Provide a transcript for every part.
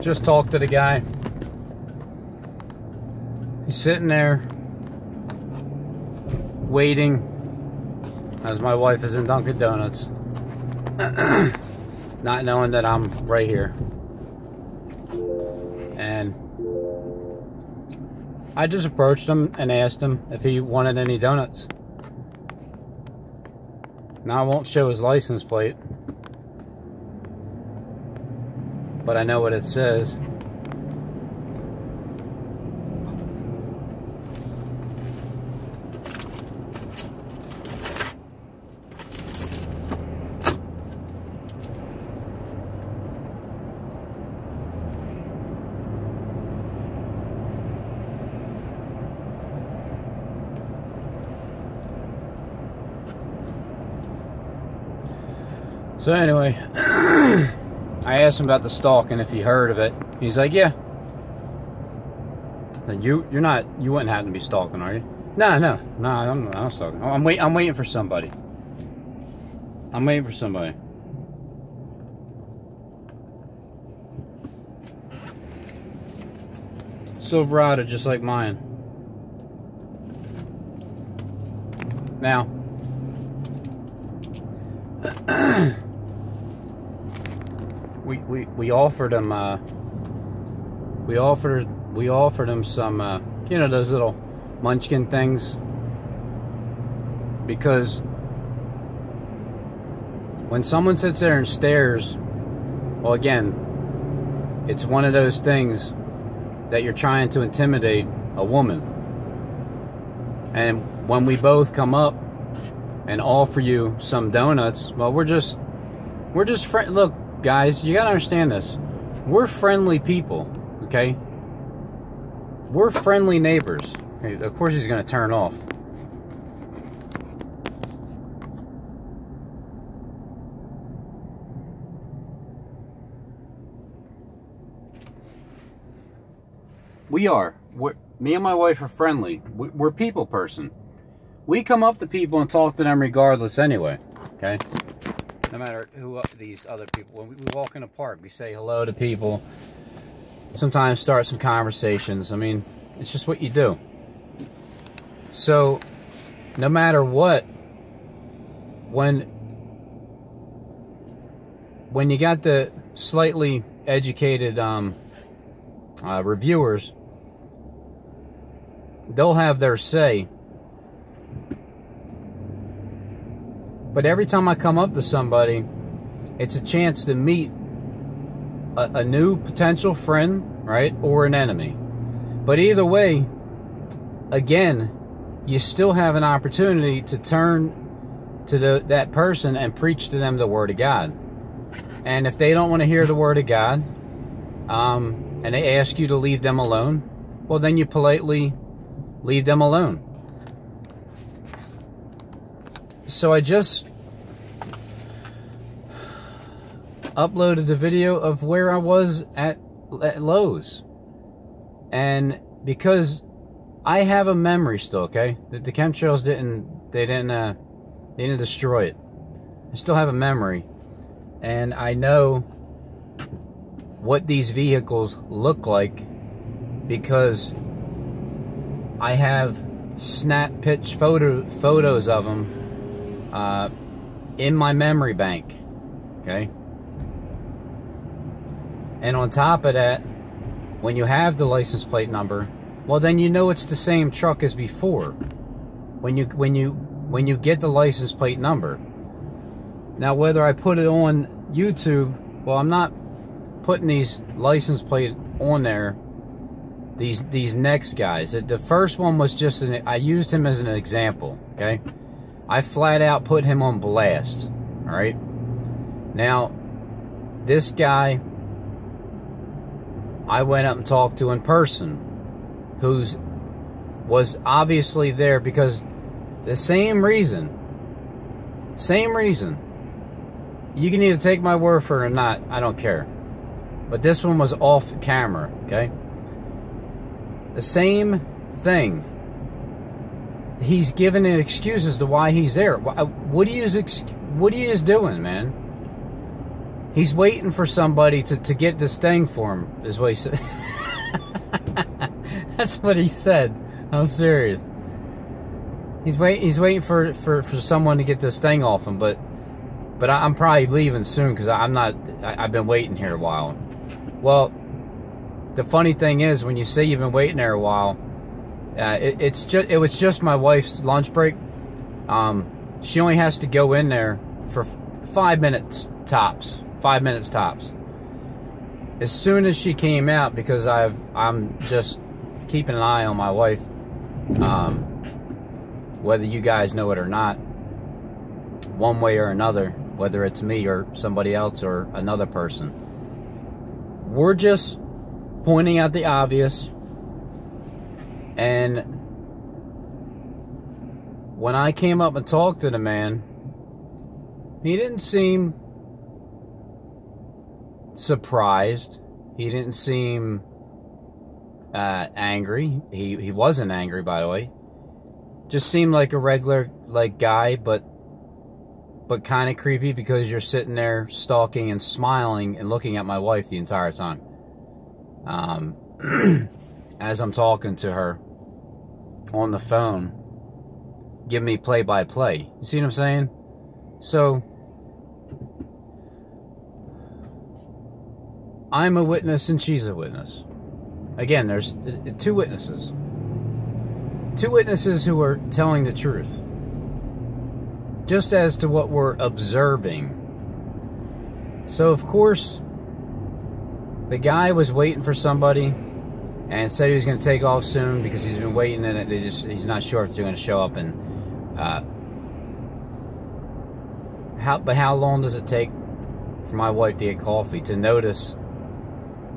Just talked to the guy. He's sitting there waiting as my wife is in Dunkin Donuts, not knowing that I'm right here. And I just approached him and asked him if he wanted any donuts. Now, I won't show his license plate, but I know what it says. So anyway, I asked him about the stalking, if he heard of it. He's like, yeah. Like, you wouldn't happen to be stalking, are you? No, I'm not stalking. I'm waiting for somebody. I'm waiting for somebody. Silverado, just like mine. Now, we offered him we offered him some you know, those little munchkin things, because when someone sits there and stares, well, again, it's one of those things that you're trying to intimidate a woman. And when we both come up and offer you some donuts, well, we're just look, guys, you gotta understand this. We're friendly people, okay? We're friendly neighbors. Okay, of course he's gonna turn off. Me and my wife are friendly. We're people person. We come up to people and talk to them regardless anyway, okay? No matter who these other people, when we walk in a park, we say hello to people, sometimes start some conversations. I mean, it's just what you do. So, no matter what, when you got the slightly educated reviewers, they'll have their say. But every time I come up to somebody, it's a chance to meet a new potential friend, right? Or an enemy. But either way, again, you still have an opportunity to turn to that person and preach to them the Word of God. And if they don't want to hear the Word of God, and they ask you to leave them alone, well, then you politely leave them alone. So I just uploaded the video of where I was at Lowe's, and because I have a memory still, okay, the chemtrails didn't destroy it. I still have a memory, and I know what these vehicles look like because I have snap pitch photos of them in my memory bank, okay? And on top of that, when you have the license plate number, well, then you know it's the same truck as before. When you get the license plate number. Now, whether I put it on YouTube, well, I'm not putting these license plate on there. These next guys. The first one was just I used him as an example, okay? I flat out put him on blast, all right? Now, this guy I went up and talked to in person, was obviously there because the same reason. You can either take my word for it or not, I don't care. But this one was off camera, okay? The same thing. He's giving an excuse as to why he's there. What are you doing, man? He's waiting for somebody to get this thing for him, is what he said. That's what he said. I'm serious. He's waiting for someone to get this thing off him, but I'm probably leaving soon because I've been waiting here a while. Well, the funny thing is, when you say you've been waiting there a while, it was just my wife's lunch break. She only has to go in there for 5 minutes tops. 5 minutes tops. As soon as she came out, because I'm just keeping an eye on my wife, whether you guys know it or not, one way or another, whether it's me or somebody else or another person, we're just pointing out the obvious. And when I came up and talked to the man, he didn't seem surprised. He didn't seem angry. He wasn't angry, by the way. Just seemed like a regular guy, but kind of creepy because you're sitting there stalking and smiling and looking at my wife the entire time. As I'm talking to her on the phone, give me play-by-play. You see what I'm saying? So I'm a witness and she's a witness. Again, there's two witnesses. Two witnesses who are telling the truth. Just as to what we're observing. So, of course, the guy was waiting for somebody and said he was going to take off soon because he's been waiting and he's not sure if they're going to show up. And how long does it take for my wife to get coffee, to notice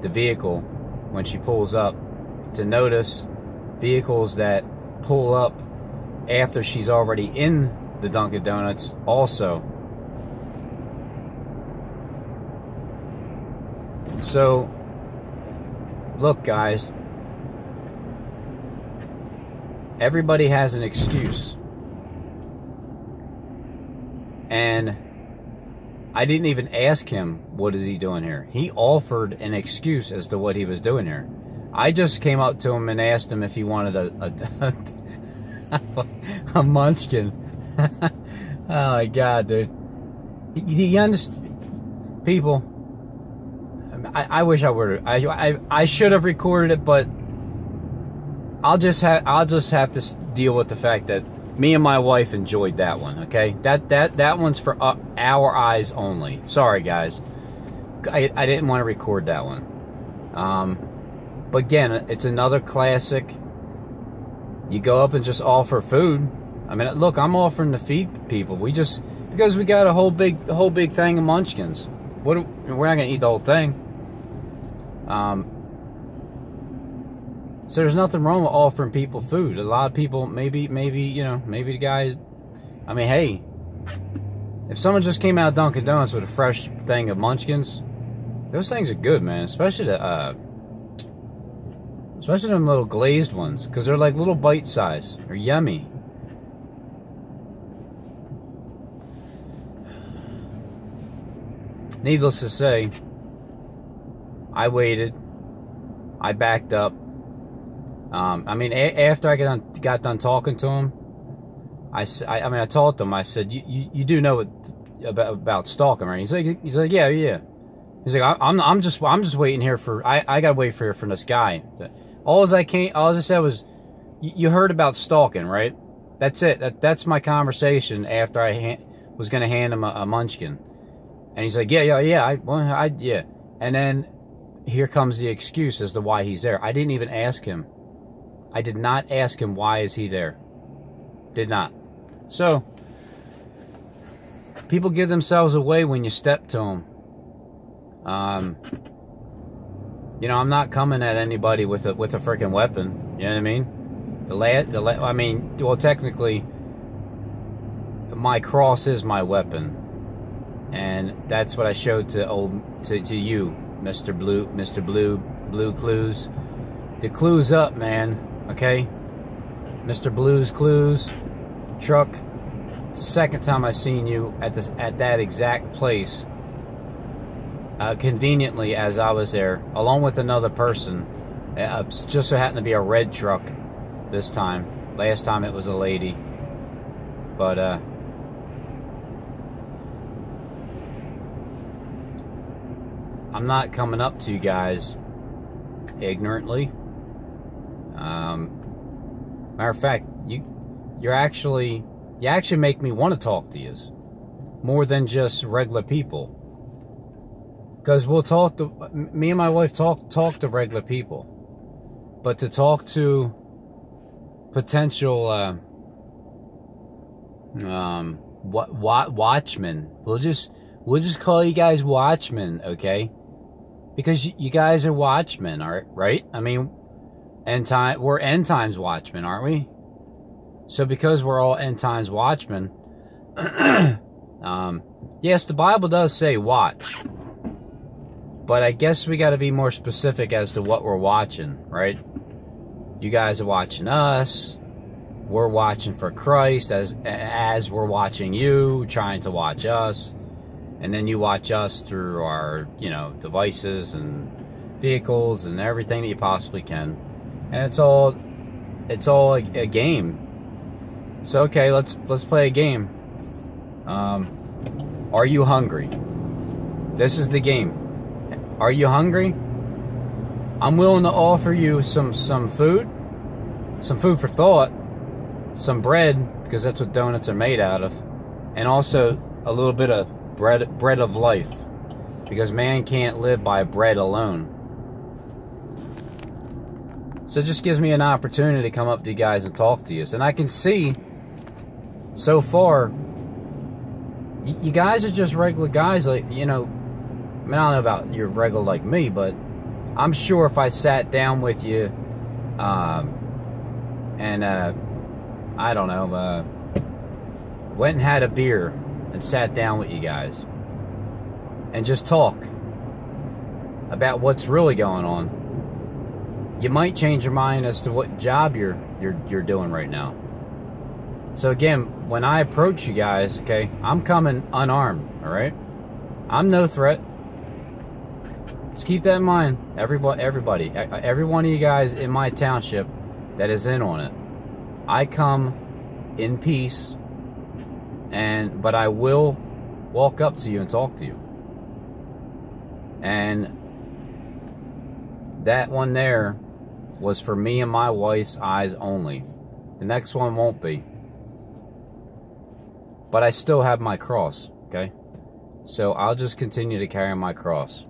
the vehicle when she pulls up, to notice vehicles that pull up after she's already in the Dunkin Donuts also? So, look, guys, everybody has an excuse. And I didn't even ask him, what is he doing here? He offered an excuse as to what he was doing here. I just came up to him and asked him if he wanted a munchkin. Oh my God, dude. He understood. People, I wish I would. I should have recorded it, but I'll just have to deal with the fact that me and my wife enjoyed that one. Okay, that one's for our eyes only. Sorry, guys. I didn't want to record that one. But again, it's another classic. You go up and just offer food. I mean, look, I'm offering to feed people. Because we got a whole big thing of munchkins. We're not gonna eat the whole thing. So there's nothing wrong with offering people food. A lot of people, maybe you know, maybe the guy. I mean, hey, if someone just came out of Dunkin Donuts with a fresh thing of munchkins, those things are good, man. Especially them little glazed ones, because they're like little bite size. They're yummy. Needless to say, I waited. I backed up. I mean, after I got done talking to him, I told him, I said, you do know about stalking, right? He's like, yeah. He's like, I'm just waiting here for, I gotta wait for this guy. All I said was, you heard about stalking, right? That's it. That's my conversation after I was gonna hand him a munchkin. And he's like, yeah. And then here comes the excuse as to why he's there. I didn't even ask him. I did not ask him, why is he there? Did not. So, people give themselves away when you step to them. You know, I'm not coming at anybody with a freaking weapon. You know what I mean? I mean, well, technically, my cross is my weapon. And that's what I showed to you, Mr. Blue Clues. The clues up, man. Okay, Mr. Blue's Clues truck. It's the second time I've seen you at that exact place conveniently, as I was there, along with another person. Just so happened to be a red truck this time. Last time it was a lady. But, I'm not coming up to you guys ignorantly. Matter of fact, you actually make me want to talk to you more than just regular people. Because me and my wife talk to regular people. But to talk to potential watchmen, we'll just call you guys watchmen, okay? Because you guys are watchmen, right? I mean, we're end times watchmen, aren't we? So because we're all end times watchmen, yes, the Bible does say watch. But I guess we got to be more specific as to what we're watching, right? You guys are watching us. We're watching for Christ as we're watching you, trying to watch us. And then you watch us through our, devices and vehicles and everything that you possibly can. And it's all a game. So okay, let's play a game. Are you hungry? This is the game. Are you hungry? I'm willing to offer you some food for thought, some bread, because that's what donuts are made out of, and also a little bit of bread of life, because man can't live by bread alone. So it just gives me an opportunity to come up to you guys and talk to you. And I can see, so far, you guys are just regular guys, like, I mean, I don't know about you're regular like me, but I'm sure if I sat down with you, and I don't know, went and had a beer and sat down with you guys and just talk about what's really going on, you might change your mind as to what job you're doing right now. So again, when I approach you guys, okay, I'm coming unarmed, all right? I'm no threat. Just keep that in mind, everybody, every one of you guys in my township that is in on it. I come in peace, but I will walk up to you and talk to you. And that one there was for me and my wife's eyes only. The next one won't be. But I still have my cross, okay? So I'll just continue to carry my cross.